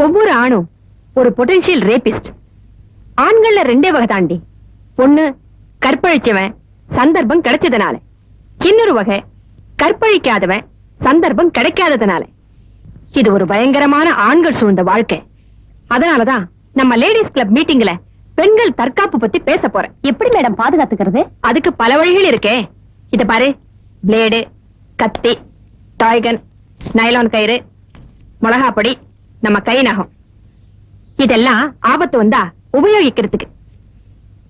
ஒவ்வொரு ஆணும் ஒரு பொட்டன்ஷியல் ரேபிஸ்ட். ஆண்கள்ல 2 வகை தாண்டி. ஒண்ணு கற்பழிச்சவன் சந்தர்ப்பம் கிடைச்சதுனால, இன்னொரு வகை கற்பழிக்காதவன் சந்தர்ப்பம் கிடைக்காததுனால. இது ஒரு பயங்கரமான ஆண்கள் சூழ்ந்த வாழ்க்கை. அதனாலதான் நம்ம லேடிஸ் கிளப் மீட்டிங்ல பெண்கள் தற்காப்பு பத்தி பேச போறேன். எப்படி மேடம் பாதுகாத்துக்கிறது? அதுக்கு பல வழிகள் இருக்கே. இத பாரு, பிளேடு, கத்தி, டாய்கன், நைலான் கயிறு, மிளகாப்பொடி, நம்ம கை நகம், இதெல்லாம் ஆபத்து வந்தா உபயோகிக்கிறதுக்கு.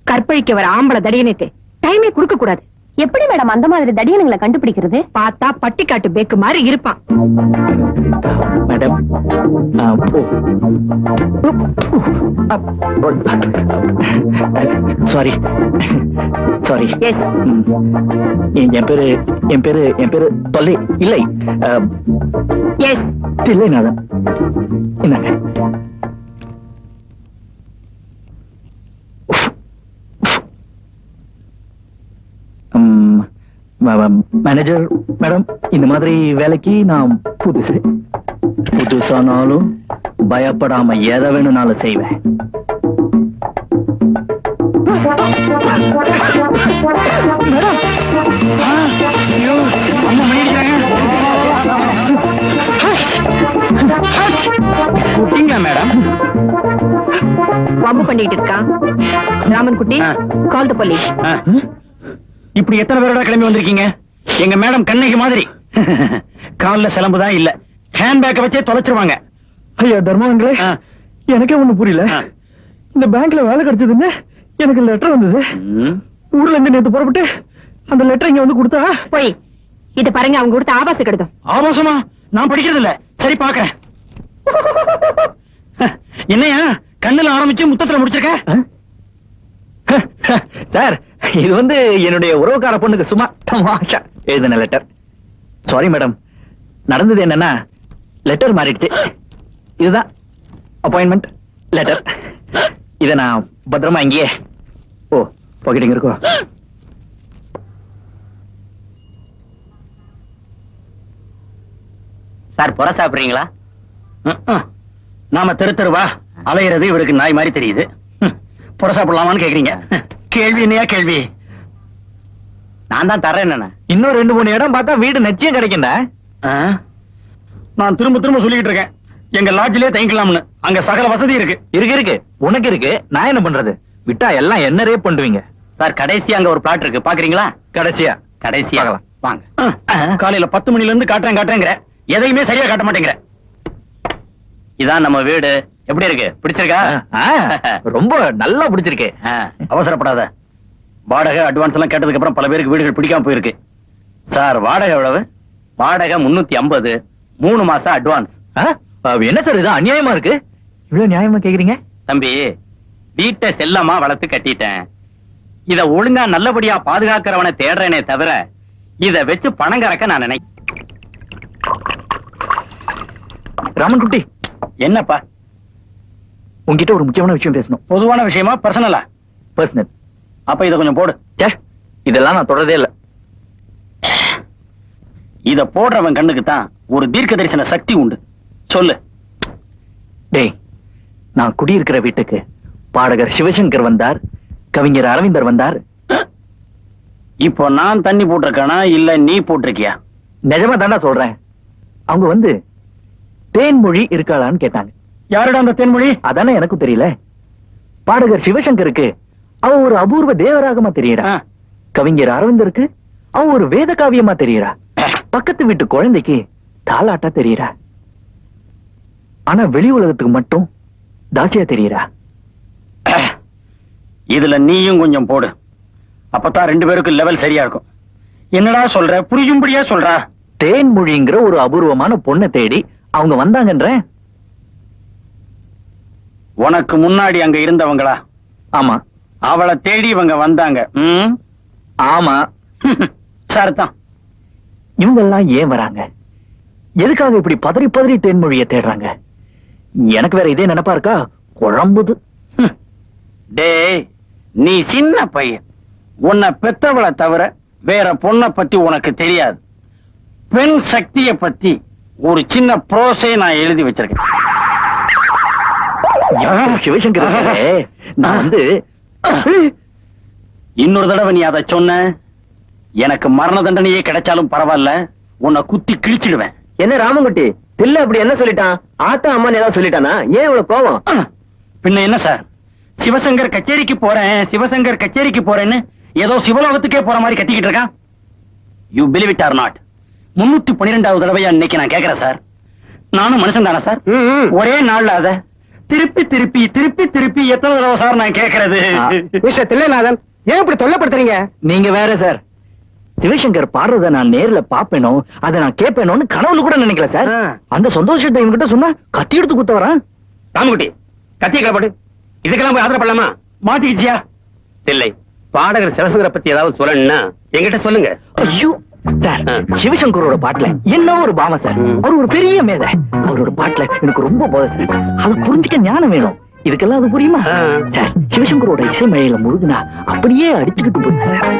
கற்பழிக்க வர ஆம்பளை தடியனுக்கு டைமே கொடுக்க கூடாது. எப்படி மேடம் அந்த மாதிரி தடியனுங்களை கண்டுபிடிக்கிறது? பார்த்தா பட்டிக்காட்டு பேக்கு மாதிரி இருப்பான். Madam sorry sorry. எஸ், என் பேரு தொல்லை இல்லை. எஸ், தில்லைநாதன். என்னங்க மேனேஜர் மேடம், இந்த மாதிரி வேலைக்கு நான் புதுசானாலும் பயப்படாம எதை வேணும்னாலும் செய்வேன். மேடம் வம்பு பண்ணிட்டு இருக்கான். ராமன் குட்டி, கால் தி போலீஸ். இப்படி எத்தனை பேரோட கிளம்பி வந்திருக்கீங்க? எங்க மேடம் கண்ணகி மாதிரி கால்ல சிலம்புதான் இல்ல, ஹேண்ட்பேக்க வச்சே தொலைச்சிருவாங்க. ஐயா தர்மாங்களே, எனக்கே ஒண்ணு புரியல. இந்த பேங்க்ல வேலை கிடைச்சதுன்னு எனக்கு லெட்டர் வந்தது. ஊர்ல இருந்து நேத்து புறப்பட்டு அந்த லெட்டர் இங்க வந்து கொடுத்தா போய் இத பாருங்க, அவங்க கொடுத்த ஆபாச கடிதம். ஆபாசமா? நான் படிக்கிறது இல்ல. சரி பாக்குறேன். என்னையா கண்ணுல ஆரம்பிச்சு முத்தத்துல முடிச்சிருக்க? சார், இது வந்து என்னுடைய உறவுக்கார பொண்ணுக்கு சும்மா தமாஷா எழுதின லெட்டர். சாரி மேடம், நடந்தது என்னன்னா லெட்டர் மாறிடுச்சு. இதுதான் அப்பாயின்மெண்ட் லெட்டர். இத நான் பத்திரமா இங்கேயே பாக்கெட்டிங் இருக்கோ. சார் புற சாப்பிடுறீங்களா? நாம தெரு தெருவா அலையிறது இவருக்கு நாய் மாதிரி தெரியுது. புற சாப்பிடலாமான்னு கேக்குறீங்க. கேள்வி என்னையா கேள்வி? நான் தான் தரேன். என்ன இன்னும் 2-3 இடம் பார்த்தா வீடு நிச்சயம் கிடைக்கும்டா. நான் திரும்ப திரும்ப சொல்லிட்டு இருக்கேன், எங்க லாட்ஜிலே தங்கிக்கலாம்னு. அங்க சகல வசதி இருக்கு. இருக்கு உனக்கு இருக்கு, நான் என்ன பண்றது? விட்டா எல்லாம் என்ன ரேப் பண்ணுவீங்க. சார் கடைசியா அங்க ஒரு பிளாட் இருக்கு, பாக்குறீங்களா? கடைசியா வாங்க. காலையில 10 மணில இருந்து காட்டுறேங்கிற, எதையுமே சரியா காட்ட மாட்டேங்கிற. இதான் நம்ம வீடு. எப்படி இருக்கு? பிடிச்சிருக்கா? ரொம்ப நல்லா பிடிச்சிருக்கு. அவசரப்படாத. வாடகை அட்வான்ஸ் எல்லாம் கேட்டதுக்கு அப்புறம் பல பேருக்கு வீடுகள் பிடிக்காம போயிருக்கு. சார் வாடகை எவ்வளவு? வாடகை 350, 3 மாசம் அட்வான்ஸ். என்ன சார் இது அநியாயமா இருக்கு? இவ்வளவு நியாயமா கேக்குறீங்க? தம்பி, வீட்டை செல்லமா வளர்த்து கட்டிட்டேன். இத ஒழுங்கா நல்லபடியா பாதுகாக்கிறவனை தேடுறேனே தவிர இத வச்சு பணம் கறக்க நான் நினை. ராமன் குட்டி, என்னப்பா? உங்ககிட்ட ஒரு முக்கியமான விஷயம் பேசணும். பொதுவான விஷயமா பர்சனலா? பர்சனல். அப்ப இத கொஞ்சம் போடு. இதெல்லாம் நான் தொடரதே இல்ல. இத போடுறவன் கண்ணுக்கு தான் ஒரு தீர்க்க தரிசன சக்தி உண்டு. சொல்லு. டேய், நான் குடியிருக்கிற வீட்டுக்கு பாடகர் சிவசங்கர் வந்தார், கவிஞர் அரவிந்தர் வந்தார். இப்போ நான் தண்ணி போட்டிருக்கானா இல்ல நீ போட்டிருக்கியா? நிஜமா தாண்டா சொல்றேன். அவங்க வந்து தேன்மொழி இருக்காளான்னு கேட்டாங்க. யாருடா அந்த தேன்மொழி? அதானே எனக்கு தெரியல. பாடகர் சிவசங்கருக்கு அவ ஒரு அபூர்வ தேவராகமா தெரியறா. கவிஞர் அரவிந்தருக்கு அவ ஒரு வேத காவியமா தெரியறா. பக்கத்து வீட்டு குழந்தைக்கு தாலாட்டா தெரியறா. ஆனா வெளி உலகத்துக்கு மட்டும் தாசியா தெரியறா. இதுல நீயும் கொஞ்சம் போடு. அப்பதான் 2 பேருக்கு லெவல் சரியா இருக்கும். என்னடா சொல்ற? புரியும்படியா சொல்றா. தேன்மொழிங்கிற ஒரு அபூர்வமான பொண்ணை தேடி அவங்க வந்தாங்கன்ற. உனக்கு முன்னாடி அங்க இருந்தவங்களா? ஆமா. அவளை தேடி இவங்க வந்தாங்க. ஆமா. சரிதான். இவங்க எல்லாம் ஏன் வராங்க? எதுக்காக இப்படி பதறி பதறி தேன்மொழியை தேடுறாங்க? எனக்கு வேற இதே நினைப்பா இருக்கா? குழம்புது. டேய், நீ சின்ன பையன். உன்னை பெத்தவளை தவிர வேற பொண்ணை பத்தி உனக்கு தெரியாது. பெண் சக்தியை பத்தி ஒரு சின்ன ப்ரோஸை நான் எழுதி வச்சிருக்கேன். சிவசங்கர் இருக்காரே, நான் வந்து இன்னொரு தடவை நீ அதை சொன்ன எனக்கு மரண தண்டனையே கிடைச்சாலும் பரவாயில்ல, உன்னை குத்தி கிழிச்சிடுவேன். என்ன ராமங்குட்டி தில்ல அப்படி என்ன சொல்லிட்டான்? ஆத்தா அம்மான்னு ஏதாவது சொல்லிட்டானா? ஏன் இவ்வளவு கோவம்? பின்ன என்ன சார், சிவசங்கர் கச்சேரிக்கு போறேன், சிவசங்கர் கச்சேரிக்கு போறேன்னு ஏதோ சிவலோகத்துக்கே போற மாதிரி கத்திக்கிட்டு இருக்கான். You believe it or not, 312வது தடவையா இன்னைக்கு நான் கேக்குறேன் சார். நானும் மனுஷன் தானே சார்? ஒரே நாள்ல அத திருப்பி திருப்பி திருப்பி திருப்பி எத்தனை தடவை சார் நான் கேக்குறது? மிஸ்டர் தில்லைநாதன், ஏன் இப்படி தொல்லப்படுத்துறீங்க? நீங்க வேற சார். சிவசங்கர் பாடுறத நான் நேர்ல பாப்பேனோ அதை நான் கேட்பேனோன்னு கனவுல கூட நினைக்கல சார். அந்த சந்தோஷத்தை இவங்கிட்ட சொன்னா கத்தி எடுத்து குத்த வரான். ராமகுட்டி கத்திய கிளப்பாடு, இதுக்கெல்லாம் போய் ஆதரப்படலாமா? மாட்டிக்கிச்சியா? இல்லை, பாடகர் சிவசங்கரை பத்தி ஏதாவது சொல்லணும்னா என்கிட்ட சொல்லுங்க. ஐயோ சார், சிவசங்கரோட பாட்டுல என்ன ஒரு பாவம் சார். அவர் ஒரு பெரிய மேதை. அவரோட பாட்டுல எனக்கு ரொம்ப போதை சார். அதை புரிஞ்சுக்க ஞானம் வேணும். இதுக்கெல்லாம் அது புரியுமா சார்? சிவசங்கரோட இசை மழையில முழுகுனா அப்படியே அடிச்சுக்கிட்டு போயிடும் சார்.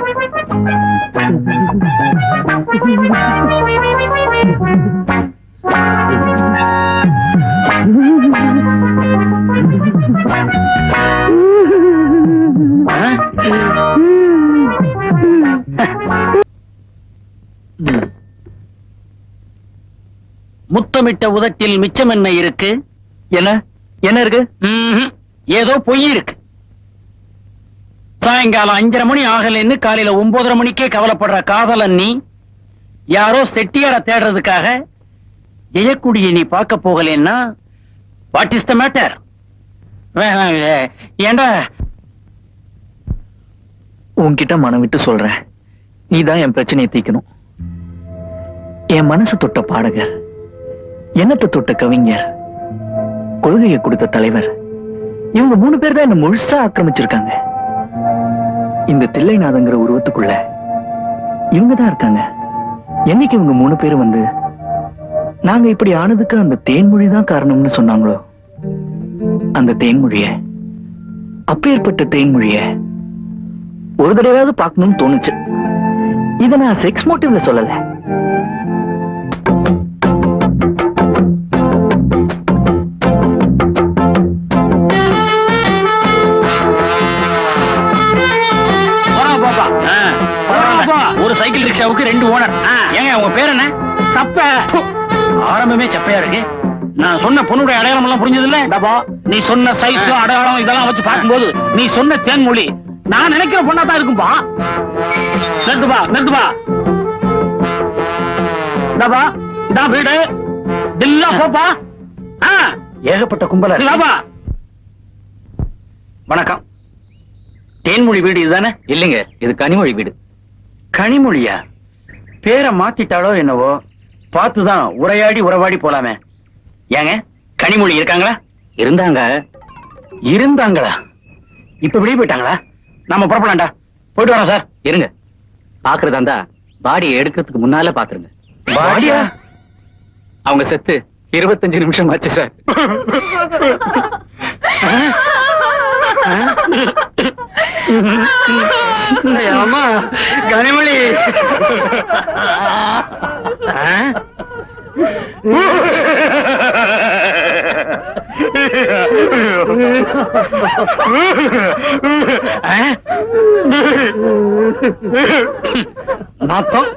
முத்தமிட்ட உதட்டில் மிச்சம் என்ன இருக்கு? என்ன என்ன இருக்கு? ஏதோ பொய் இருக்கு. சாயங்காலம் 5:30 மணி ஆகலன்னு காலையில 9:30 மணிக்கே கவலைப்படுற காதலன் நீ, யாரோ செட்டியார தேடுறதுக்காக ஜெயக்குடியை நீ பார்க்க போகலன்னா வாட் இஸ் த மேட்டர்? ஏண்டா உன்கிட்ட மனம் விட்டு சொல்றேன், நீதான் என் பிரச்சனையை தீக்கணும். என் மனசு தொட்ட பாடகர், எண்ணத்தை தொட்ட கவிஞர், கொள்கையை கொடுத்த தலைவர், இவங்க 3 பேர் தான் என்ன முழுசா ஆக்கிரமிச்சிருக்காங்க. இந்த தில்லைநாதங்கிற உருவத்துக்குள்ள இவங்க தான் இருக்காங்க. என்னைக்கு இவங்க 3 பேரும் வந்து நாங்க இப்படி ஆனதுக்கு அந்த தேன்மொழி தான் காரணம்னு சொன்னாங்களோ, அந்த தேன்மொழிய, அப்பேற்பட்ட தேன்மொழிய ஒரு தடவையாவது பார்க்கணும்னு தோணுச்சு. இத நான் செக்ஸ் மோட்டிவ்ல சொல்லல. ஒரு சைக்கிள் ரிக்ஷாவுக்கு 2 ஓனர். ஏங்க உங்க பேர் என்ன? சப்ப. ஆரம்பமே சப்பையா இருக்கு. நான் சொன்ன பொண்ணுடைய அடையாளம் எல்லாம் புரிஞ்சது இல்ல? நீ சொன்ன சைஸ் அடையாளம் இதெல்லாம் வச்சு பார்க்கும்போது நீ சொன்ன தேன்மொழி நான் நினைக்கிற பொண்ணா தான் இருக்கும்பா. நிறுத்துப்பா நிறுத்துப்பா. இதான் வீடு. தில்லா போப்பா. ஏகப்பட்ட கும்பல. வணக்கம். தேன்மொழி வீடு இதுதானே? இல்லைங்க, இது கனிமொழி வீடு. கனிமொழியா? பேரை மாத்திட்டாளோ என்னவோ. பார்த்துதான் உரையாடி உறவாடி போலாமே. ஏங்க கனிமொழி இருக்காங்களா? இருந்தாங்க. இருந்தாங்களா? இப்ப வெளியே போயிட்டாங்களா? நாம புறப்படலாம்டா. போயிட்டு வரோம் சார். இருங்க, பாக்குறதா இருந்தா பாடியை எடுக்கிறதுக்கு முன்னால பாத்துருங்க. பாடியா? அவங்க செத்து 25 நிமிஷம் ஆச்சு சார். அம்மா கனிமொழி. நாத்தம்.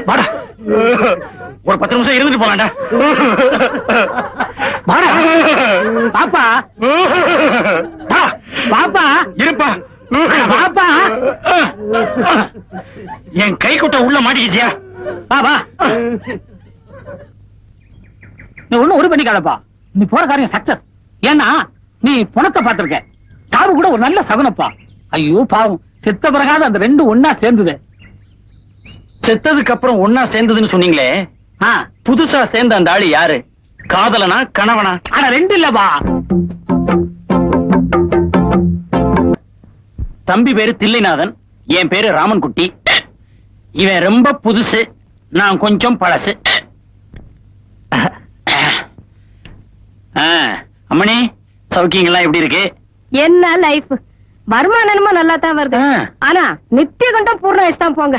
வாடா, ஒரு 10 நிமிஷம் இருந்துட்டு போலாம்டா. வாடா பாப்பா. பாப்பா இருப்பா. பாப்பா என் கை குட்ட உள்ள மாட்டிக்கிச்சியா? வா. நீ ஒண்ணும் ஒரு பண்ணிக்காதப்பா. நீ போற காரியம் சக்சஸ். ஏன்னா நீ பணத்தை பார்த்திருக்க. சாவு கூட ஒரு நல்ல சகுனப்பா. ஐயோ பாவம், செத்த பிறகாத அந்த 2 ஒன்னா சேர்ந்தது. செத்ததுக்கு அப்புறம் ஒன்னா சேர்ந்ததுன்னு சொன்னீங்களே, புதுசா சேர்ந்த அந்த ஆளு யாரு? காதலனா கணவனா? ஆனா 2 இல்லப்பா. தம்பி பேரு தில்லைநாதன், என் பேரு ராமன்குட்டி. இவன் ரொம்ப புதுசு, நான் கொஞ்சம் பழசு. அம்மணி, சௌக்கியங்கள்லாம் எப்படி இருக்கு? என்ன லைஃப், வருமானமா நல்லா தான் வருது. ஆனா நித்திய கண்டம் பூர்ண வயசு தான் போங்க.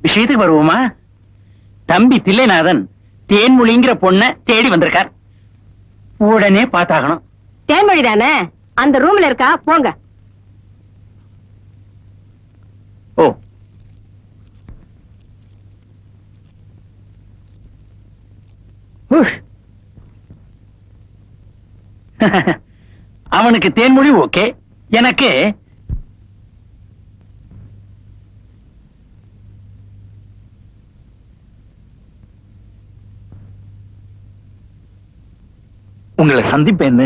விஷயத்துக்கு வருவோமா? தம்பி தில்லைநாதன் தேன்மொழிங்கிற பொண்ண தேடி வந்திருக்கார். உடனே பார்த்தாகணும். தேன்மொழி தானே, அந்த ரூம்ல இருக்கா, போங்க. ஓ, உஷ். அவனுக்கு தேன்மொழி ஓகே, எனக்கு உங்களை சந்திப்பேன்னு,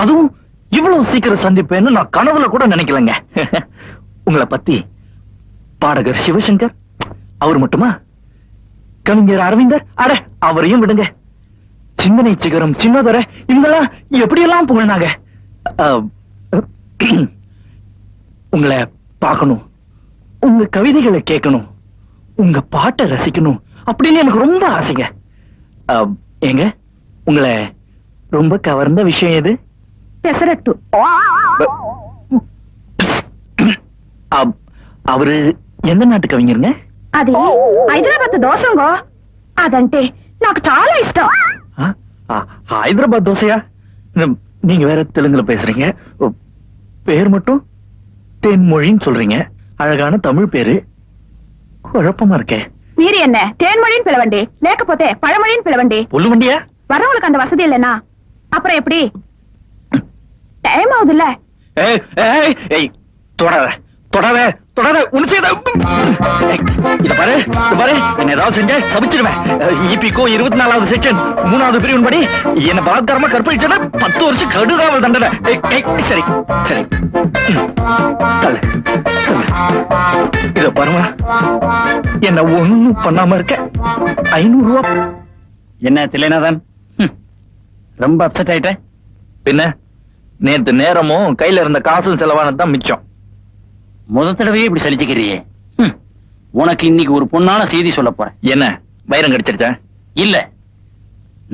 அதுவும் இவ்வளவு சீக்கிரம் சந்திப்பேன்னு நான் கனவுல கூட நினைக்கலங்க. உங்களை பத்தி பாடகர் சிவசங்கர், அவர் மட்டுமா, கவிஞர் அரவிந்தர், அட அவரையும் விடுங்க, சிந்தனை சிகரம் சின்னதர, இவங்கெல்லாம் எப்படியெல்லாம் புகழ்னாங்க. உங்களை பார்க்கணும், உங்க கவிதைகளை கேட்கணும், உங்க பாட்டை ரசிக்கணும் அப்படின்னு எனக்கு ரொம்ப ஆசைங்க. ஏங்க, உங்களை ரொம்ப கவர்ந்த விஷயம் எது? பெசரட்டு. அவரு எந்த நாட்டு கவிஞருங்க? అది హైదరాబాద్ దోసంగో, అదంటే నాకు చాలా ఇష్టం. ஹைதராபாத் தோசையா? நீங்க வேற தெலுங்குல பேசுறீங்க, பேர் மட்டும் தேன்மொழின்னு சொல்றீங்க. அழகான தமிழ் பேரு, குழப்பமா இருக்கே. మీరు என்ன தேன்மொழின்னு పిలవండి, లేకపోతే పழమொழின்னு పిలవండి. புல்லுவண்டியா? வரவங்களுக்கு அந்த வசதி இல்லைன்னா அப்புறம் எப்படி? டைம் ஆகுதுல்ல. ஏய் ஏய் ஏய், தொடாத தொடாத தொடாத, உன்னை இத பாரு, இத பாரு, என்ன ஏதாவது செஞ்ச சபிச்சிடுவேன். இபிகோ 24வது செக்ஷன் 3வது பிரிவின் படி என்ன பலாத்காரமா கற்பழிச்சா 10 வருஷம் கடுகாவல் தண்டனை. சரி சரி, தள்ளு, தள்ளு. இத பாருமா, என்ன ஒண்ணும் பண்ணாம இருக்க 500 ரூபாய். என்ன தில்லைநாதன், ரொம்ப அப்செட் ஆயிட்ட? பின்ன நேத்து நேரமும் கையில இருந்த காசும் செலவானதுதான் மிச்சம். முதல் தடவையே இப்படி சலிச்சுக்கிறியே. உனக்கு இன்னைக்கு ஒரு பொண்ணான செய்தி சொல்ல போறேன். என்ன வைரம் கிடைச்சிருச்சா? இல்ல,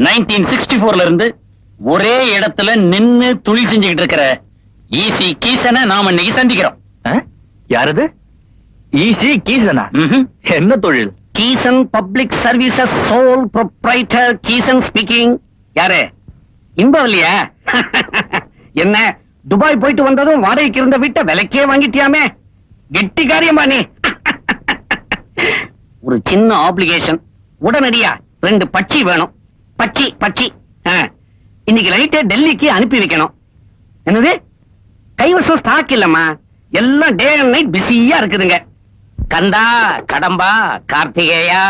1964ல இருந்து ஒரே இடத்துல நின்னு தொழில் செஞ்சுக்கிட்டு இருக்கிற ஈசி கீசனை நாம இன்னைக்கு சந்திக்கிறோம். யாரது? ஈசி கீசனா? என்ன தொழில்? Keesan public services sole proprietor Keesan speaking. யாரு? இன்பம் இல்லையா? என்ன துபாய் போயிட்டு வந்ததும் வாடகைக்கு இருந்த வீட்டை விலைக்கே வாங்கிட்டியாமே, கெட்டி காரியமா நீ? ஒரு சின்ன ஆப்ளிகேஷன், உடனடியா 2 பட்சி வேணும். பட்சி பட்சி இன்னைக்கு நைட்டே டெல்லிக்கு அனுப்பி வைக்கணும். என்னது? கைவசம் ஸ்டாக் இல்லம்மா, எல்லாம் டே அண்ட் நைட் பிஸியா இருக்குதுங்க. கந்தா கடம்பா கார்த்திகேயா,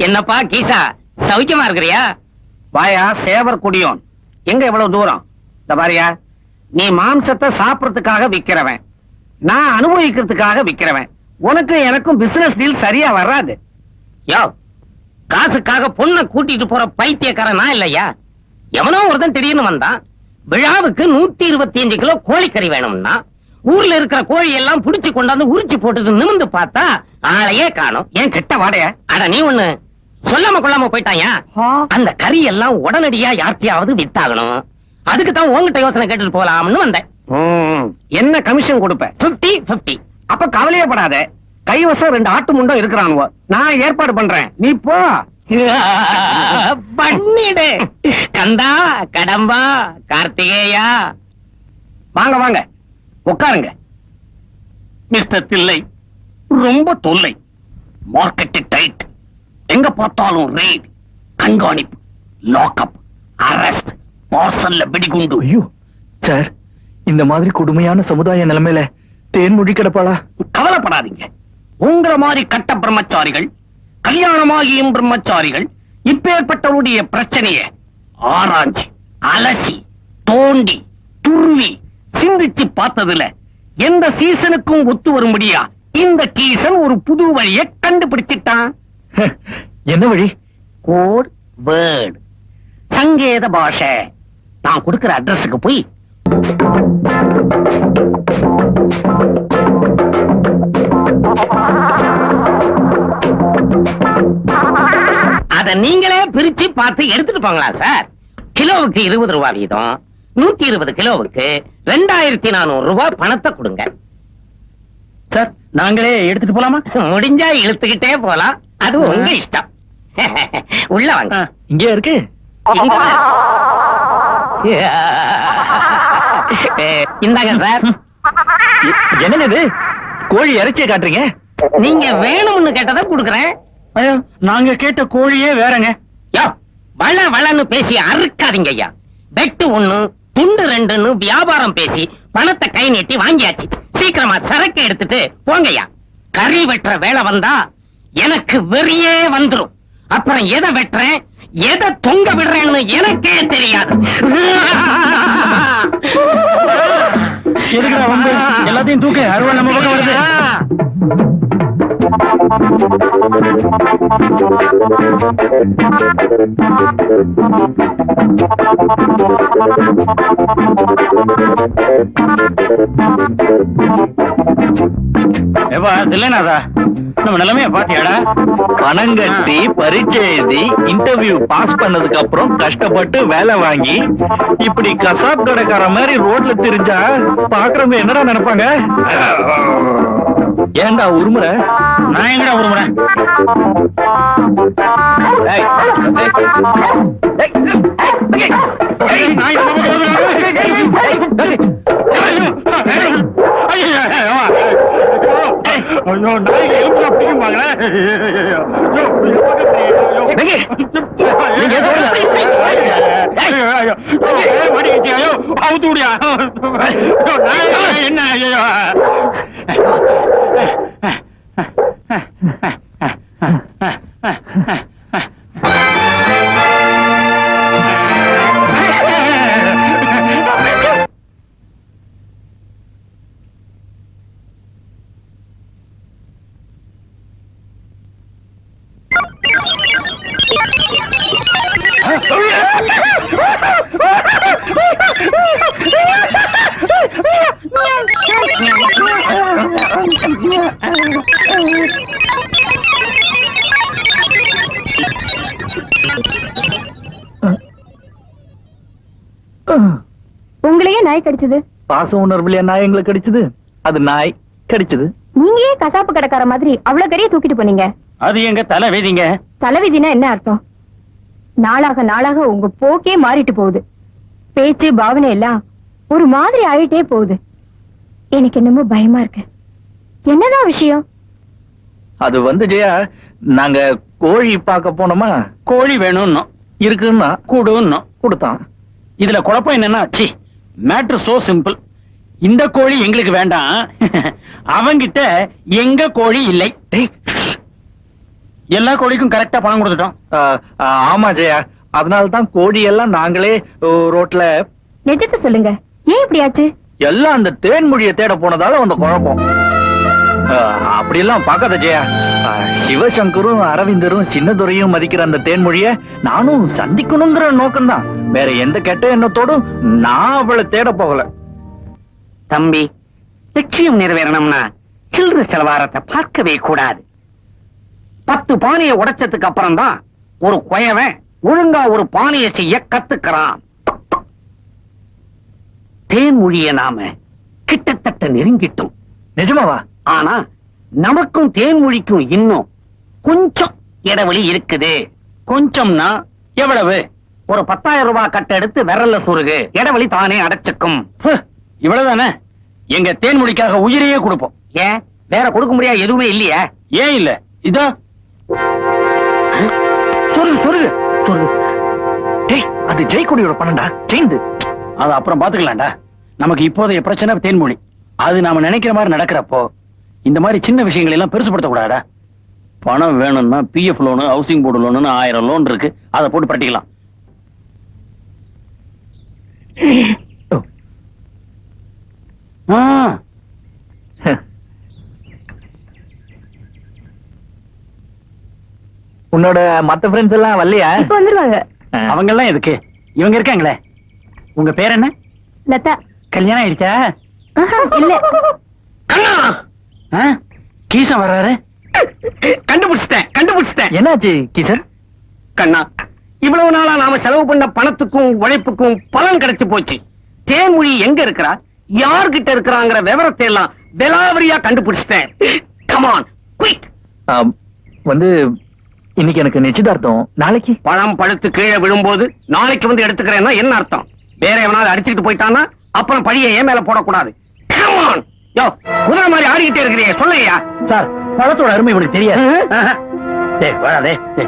என்னப்பா கீசா, சௌக்கியமா இருக்கிறியா? வாயா சேவர் குடியோன், எங்க எவ்வளவு தூரம்? இந்த பாரியா, நீ மாம்சத்தை சாப்பிடறதுக்காக விக்கிறவன், நான் அனுபவிக்கிறதுக்காக விக்கிறவன். உனக்கு எனக்கும் பிசினஸ் டீல் சரியா வராது. யோ, காசுக்காக பொண்ணை கூட்டிட்டு போற பைத்தியக்காரன் நான் இல்லையா? எவனோ ஒருத்தன் திடீர்னு வந்தான், விழாவுக்கு 125 கிலோ கோழிக்கறி வேணும்னா ஊர்ல இருக்கிற கோழி எல்லாம் புடிச்சு கொண்டாந்து உரிச்சு போட்டுட்டு நிமிந்து பார்த்தா ஆளையே காணும். ஏன் கெட்ட வாடைய? அட நீ ஒண்ணு சொல்லாம கொள்ளாம போயிட்டாயா? அந்த கறி எல்லாம் உடனடியா யார்த்தையாவது வித்தாகணும். அதுக்கு தான் உங்ககிட்ட யோசனை கேட்டுட்டு போலாம்னு வந்தேன். என்ன கமிஷன் கொடுப்ப? 50-50. அப்ப கவலையே படாத, கைவசம் 2 ஆட்டு முண்டம் இருக்கிறானுவோ, நான் ஏற்பாடு பண்றேன், நீ போ. பண்ணிடு கந்தா கடம்பா கார்த்திகேயா. வாங்க வாங்க உட்காருங்க. மிஸ்டர் தில்லை, ரொம்ப தொல்லை, மார்க்கெட் டைட், எங்க பார்த்தாலும் ரெய்ட், கண்காணிப்பு, லாக்அப், அரெஸ்ட், பார்சல்ல வெடிகுண்டு. ஐயோ சார், இந்த மாதிரி கொடுமையான சமுதாய நிலைமையில தேன்மொழி கிடப்பாளா? கவலைப்படாதீங்க, உங்கள மாதிரி கட்ட பிரம்மச்சாரிகள், கல்யாணமாகியும் பிரம்மச்சாரிகள் இப்பேற்பட்டவருடைய பிரச்சனையை ஆராய்ச்சி அலசி தோண்டி துருவி சிந்திச்சு பார்த்ததுல எந்த சீசனுக்கும் ஒத்து வரும்படியா இந்த கீசன் ஒரு புது வழியை கண்டுபிடிச்சிட்டான். என்ன வழி? கோட் வேர்ட், சங்கேத பாஷை. நான் கொடுக்கிற அட்ரஸுக்கு போய் அத நீங்களே பிரிச்சு பார்த்து எடுத்துட்டு போங்களா சார்? கிலோவுக்கு 20 ரூபாய் வீதம், 120 கிலோவுக்கு 2400 ரூபாய் பணத்தை கொடுங்க சார். நாங்களே எடுத்துட்டு போலாமா? முடிஞ்சா இழுத்துக்கிட்டே போலாம், அது உங்க இஷ்டம். உள்ள வாங்க. இங்கே இருக்கு. இங்க வா. இந்தாங்க சார். என்னங்க இது கோழி இறைச்சியை காட்டுறீங்க? நீங்க வேணும்னு கேட்டதை கொடுக்குறேன். ஐயா நாங்க கேட்ட கோழியே வேறங்க. யோ, வள வளன்னு பேசி அறுக்காதீங்க ஐயா. வெட்டு 1 துண்டு 2ன்னு வியாபாரம் பேசி பணத்தை கை நீட்டி வாங்கியாச்சு. சீக்கிரமா சரக்கு எடுத்துட்டு போங்கய்யா. கறி வெட்டுற வேலை வந்தா எனக்கு வெறியே வந்துரும். அப்புறம் எதை வெட்டுறேன் எதை தொங்க விடுறேன்னு எனக்கே தெரியாது. எதுக்குடா வந்து எல்லாத்தையும் தூக்க அருவா நம்ம பக்கம் வருது. இல்லைனாதா நம்ம நிலைமைய பாத்தியாடா? பணம் கட்டி பரீட்சை எழுதி இன்டர்வியூ பாஸ் பண்ணதுக்கு அப்புறம் கஷ்டப்பட்டு வேலை வாங்கி இப்படி கசாப் கடைக்கார மாதிரி ரோட்ல திரிஞ்சா பாக்குறவங்க என்னடா நினைப்பாங்க? ஏன்டா உருமுற? நான் எங்கடா உருமுறேன்? என்ன உங்களையே நாய் கடிச்சது? பாச உணர்வுலையா நாய் எங்களுக்கு கடிச்சது? அது நாய் கடிச்சது. நீங்க ஏன் கசாப்பு கடைக்கார மாதிரி அவ்வளவு கறிய தூக்கிட்டு போனீங்க? அது எங்க தலைவிதிங்க. தலைவிதினா என்ன அர்த்தம்? நாளாக நாளாக உங்க போக்கே மாறிட்டு போகுது. பேச்சு பாவனை எல்லாம் ஒரு மாதிரி ஆயிட்டே போகுது. எனக்கு என்னமோ பயமா இருக்கு. என்னதான் விஷயம்? அது வந்து ஜெயா, நாங்க கோழி பார்க்க போனோமா, கோழி வேணும்னு இருக்குன்னா கூடுன்னு கொடுத்தான். இதுல குழப்பம் என்னன்னா, சி மேட்ரு சோ சிம்பிள். இந்த கோழி எங்களுக்கு வேண்டாம், அவங்கிட்ட எங்க கோழி இல்லை. எல்லா கோழிக்கும் கரெக்டா பணம் கொடுத்துட்டோம். ஆமா ஜெயா, அதனாலதான் கோழி எல்லாம் நாங்களே ரோட்ல. நிஜத்தை சொல்லுங்க, ஏன் இப்படி ஆச்சு? எல்லாம் அந்த தேன்மொழியை தேட போனதால அந்த குழப்பம். அப்படியெல்லாம் பார்க்காத ஜெயா. சிவசங்கரும் அரவிந்தரும் சின்னதுரையும் மதிக்கிற அந்த தேன்மொழிய நானும் சந்திக்கணுங்கிற நோக்கம்தான். வேற எந்த கெட்ட எண்ணத்தோடும் நான் அவளை தேட போகல. தம்பி, லட்சியம் நிறைவேறணும்னா சில்லற செலவாரத்தை பார்க்கவே கூடாது. 10 பானையை உடைச்சதுக்கு அப்புறம் தான் ஒரு குயவன் ஒழுங்கா ஒரு பானையை செய்ய கத்துக்கிறான். தேன்மொழிய நாம கிட்டத்தட்ட நெருங்கிட்டோம். நிஜமாவா? ஆனா நமக்கும் தேன்மொழிக்கும் இன்னும் கொஞ்சம் இடைவெளி இருக்குது. கொஞ்சம்னா எவ்வளவு? ஒரு 10,000 ரூபாய் கட்ட எடுத்து விரல்ல சொருகு, இடைவெளி தானே அடைச்சுக்கும். இவ்வளவுதானே? எங்க தேன்மொழிக்காக உயிரையே கொடுப்போம். ஏன் வேற கொடுக்க முடியாது எதுவுமே இல்லையா? ஏன் இல்ல, இதோ சொருகு சொருகு சொருகு. டேய், அது ஜெயக்குடியோட பணம்டா, ஜெயந்து. அது அப்புறம் பாத்துக்கலாம்டா. நமக்கு இப்போதைய பிரச்சனை தேன்மொழி. அது நாம நினைக்கிற மாதிரி நடக்கிறப்போ இந்த மாதிரி சின்ன விஷயங்கள் எல்லாம் பெருசுபடுத்த கூடாதா? பணம் வேணும்னா PF loan, housing board loan 1000 loan இருக்கு, அதை போட்டு பட்டிக்கலாம். உன்னோட மத்த ஃப்ரெண்ட்ஸ் எல்லாம் வரலையா? இப்ப வந்துருவாங்க. அவங்க எல்லாம் எதுக்கு? இவங்க இருக்காங்களே. உங்க பேர் என்ன? லதா. கல்யாணம் ஆயிடுச்சா? இல்ல. கீசன் வர்றாரு. கண்டுபிடிச்சிட்டேன். என்னாச்சு கிஷன்? கண்ணா, இவ்வளவு நாளா நாம செலவு பண்ண பணத்துக்கும் உழைப்புக்கும் பலன் கிடைச்சு போச்சு. தேன்மொழி எங்க இருக்கிறா, யார்கிட்ட இருக்கிறாங்கிற விவரத்தை எல்லாம் விலாவரியா கண்டுபிடிச்சிட்டேன். Come on quick. வந்து இன்னைக்கு எனக்கு நிச்சயதார்த்தம். நாளைக்கு பழம் பழுத்து கீழே விழும்போது நாளைக்கு வந்து எடுத்துக்கிறேன்னா என்ன அர்த்தம்? வேற எவனாவது அடிச்சுக்கிட்டு போயிட்டான்னா அப்புறம் பழிய ஏன் மேல போடக்கூடாது. Come on. யோ, குதிரை மாதிரி ஆடிக்கிட்டே இருக்கிறீங்க, சொல்லையா. சார் பழத்தோட அருமை இவனுக்கு தெரியாது. டேய், வாடா டேய்.